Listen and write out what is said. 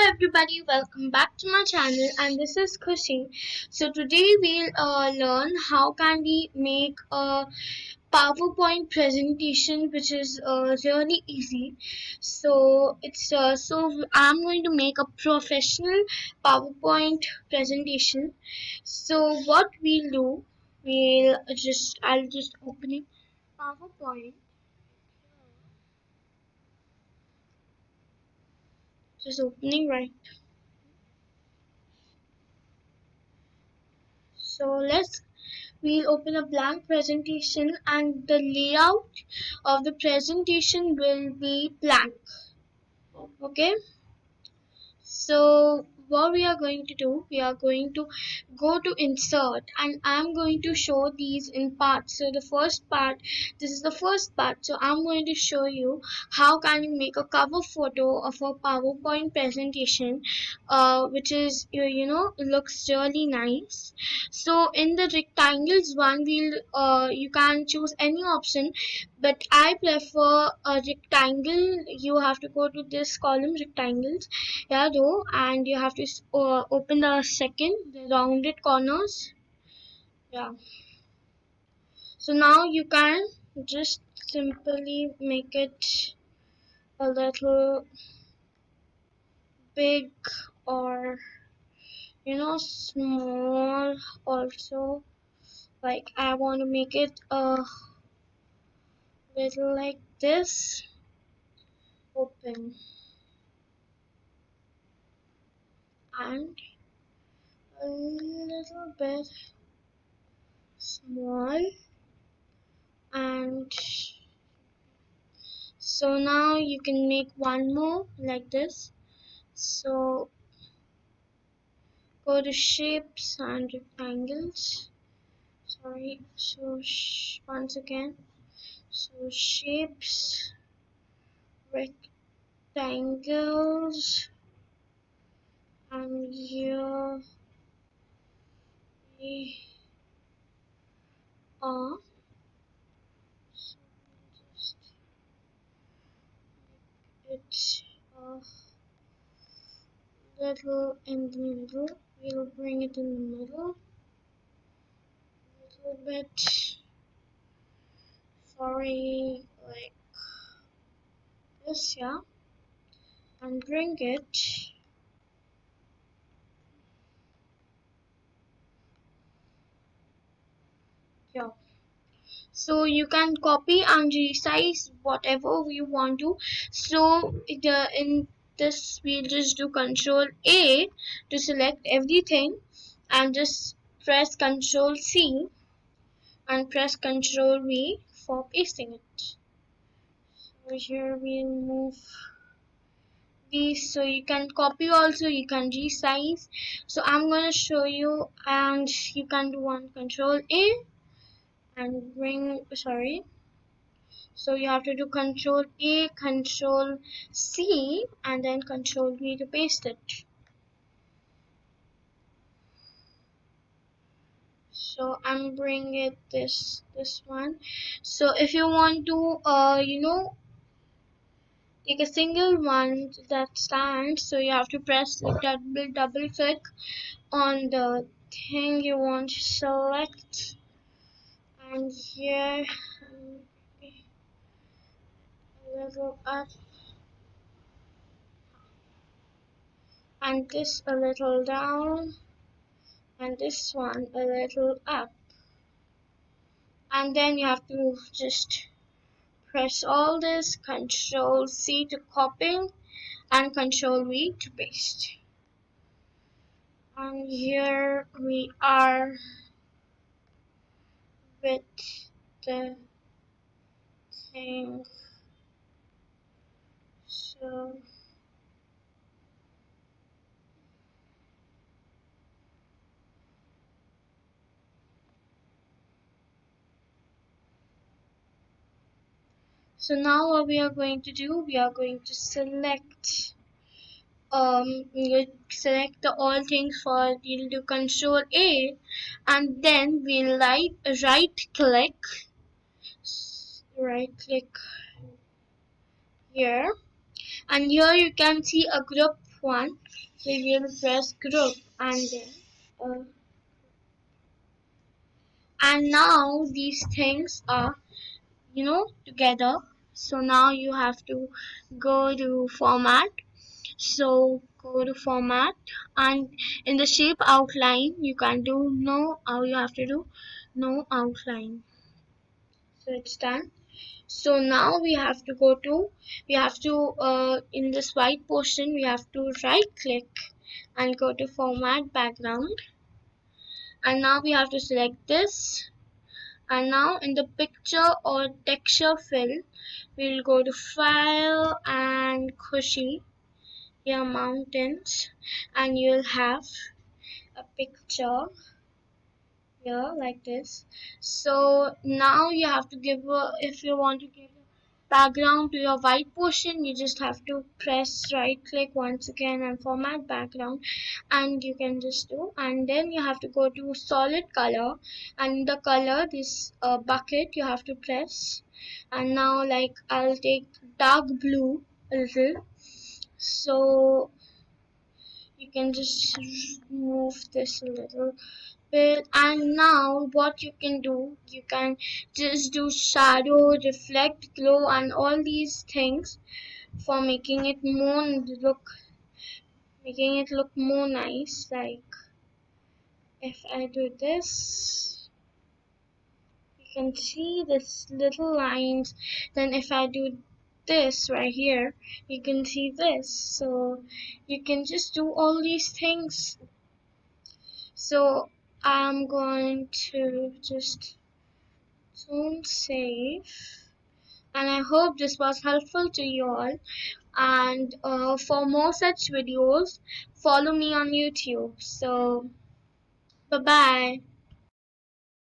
everybody, welcome back to my channel, and this is Kushi. So today we'll learn how can we make a PowerPoint presentation, which is really easy. So I'm going to make a professional PowerPoint presentation. So what we'll do, I'll just open it, PowerPoint, just opening right. So we'll open a blank presentation, and the layout of the presentation will be blank. Okay, so what we are going to do, we are going to go to insert, and I'm going to show these in parts. So this is the first part. So I'm going to show you how can you make a cover photo of a PowerPoint presentation, which is looks really nice. So in the rectangles one, you can choose any option, but I prefer a rectangle. You have to go to this column, rectangles, yeah, though, and you have to open the rounded corners. Yeah, so now you can just simply make it a little big, or small also. Like, I want to make it a little like this, open, and a little bit small. And so now you can make one more like this. So go to shapes and rectangles. Sorry, so once again, so shapes, rectangles, and here we are. So just make it a little in the middle. We'll bring it in the middle a little bit. Sorry, like this, yeah, and bring it. Yeah. So you can copy and resize whatever you want to. So in this we'll just do Ctrl A to select everything, and just press Ctrl C and press Ctrl V for pasting it. So here we'll move these, so you can copy also, you can resize. So I'm going to show you, and you can do one Ctrl A and so you have to do Ctrl A, Ctrl C, and then Ctrl V to paste it. So I'm bringing it this one. So if you want to take a single one that stands, so you have to press the double click on the thing you want to select, and here a little up, and this a little down, and this one a little up, and then you have to just press all this, Ctrl C to copy and Ctrl V to paste. And here we are with the thing. So now what we are going to do, we are going to select we'll select the all things. For we'll do Ctrl A, and then we'll right click here, and here you can see a group one, we will press group and then and now these things are together. So now you have to go to format. So go to format, and in the shape outline you can do no, you have to do no outline. So it's done. So now we have to in this white portion we have to right click and go to format background, and now we have to select this, and now in the picture or texture fill we will go to file and cushy here mountains, and you'll have a picture here like this. So now you have to give if you want to give a background to your white portion, you just have to press right click once again and format background, and you can just do, and then you have to go to solid color, and the color this bucket you have to press, and now like I'll take dark blue a little, so you can just move this a little bit. And now what you can do, you can just do shadow, reflect, glow and all these things for making it look more nice. Like if I do this, you can see this little lines. Then if I do this right here, you can see this. So you can just do all these things. So I'm going to just save, and I hope this was helpful to you all, and for more such videos follow me on YouTube. So bye bye.